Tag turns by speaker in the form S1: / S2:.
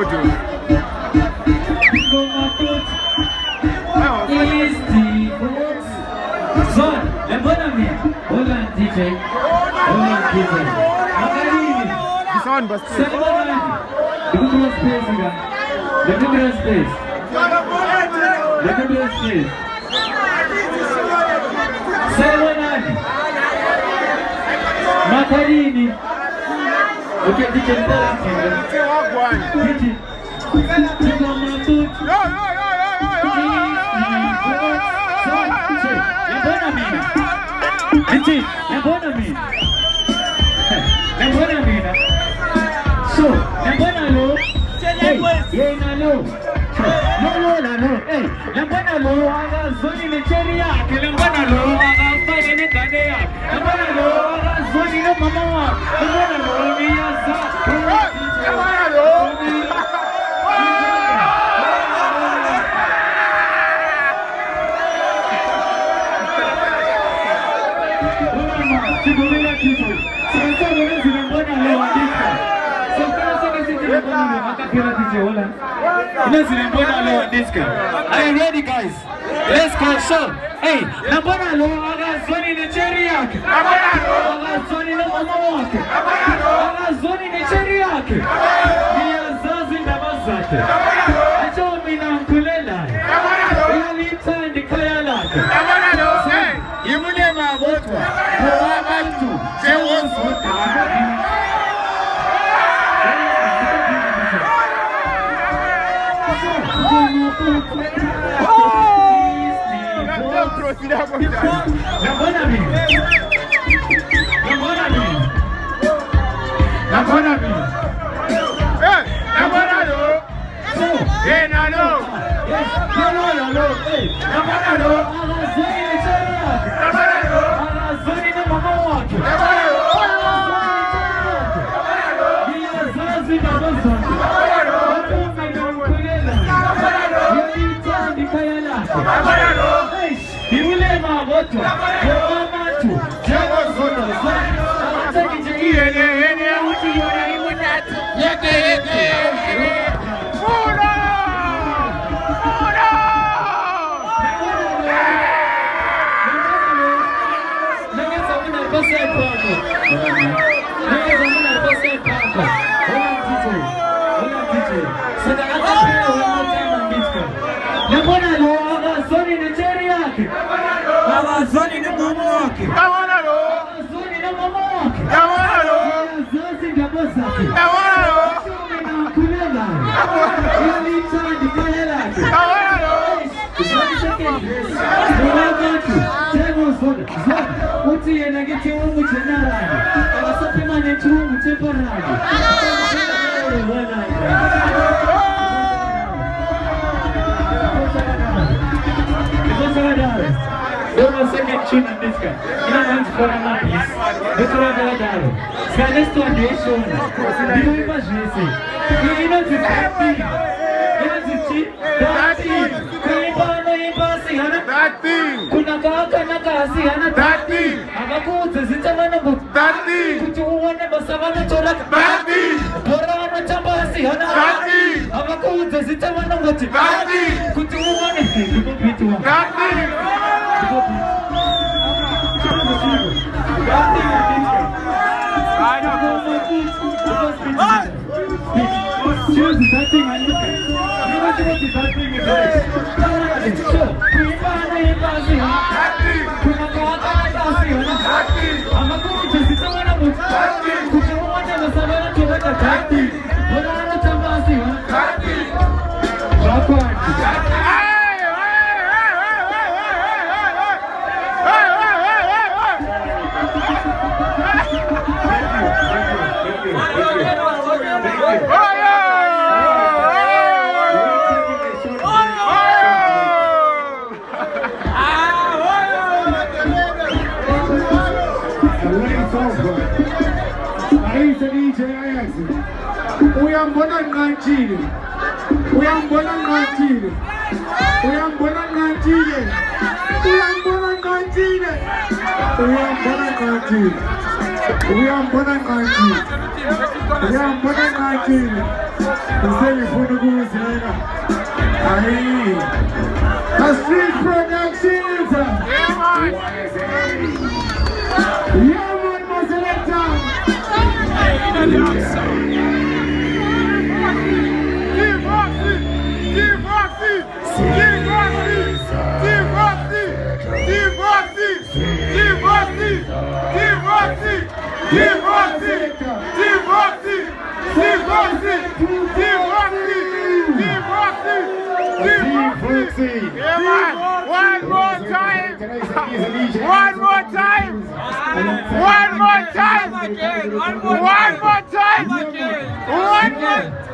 S1: photo.
S2: Son, lembonami. Hold on, DJ. Hold on, DJ.
S1: This one, but still.
S2: Let me do a space again. Let me do a space. Let me do a space. 7-9. Makarini. Okay, DJ, tell us. DJ. So, are you ready, guys? Let's go. So, hey, Nambona lo agazoni Nigeria. Agazoni na mama wake. Agazoni Nigeria. Ni azazi na mazake. Acho mina mkulela. Yalita ndikaya lake. Yimune mabotwa. Kwa bantu. Jewosu. Second tune on this guy. You know what's for a piece? This one I got. So let's do this one. Do you imagine this? You know this thing. You know this thing. That thing. That thing. Kuna kaka na kasi hana. That thing. Abakuze zitamana but. That thing. Kutuone basavana choraka. That thing. Borana chambasi hana. That thing. Abakuze zitamana but. That thing. Kutuone kupitua. That thing. Uyambona ngantile. Uyambona ngantile. Uyambona ngantile. Uyambona ngantile. Uyambona ngantile. Uyambona ngantile. Uyambona ngantile.
S1: Usengifuna ukuzeka. Ayi. The Street Productions. Yeah, man. Yeah, man, my selector. Yeah, man. One more time. One more time. One more time. One more time. One more.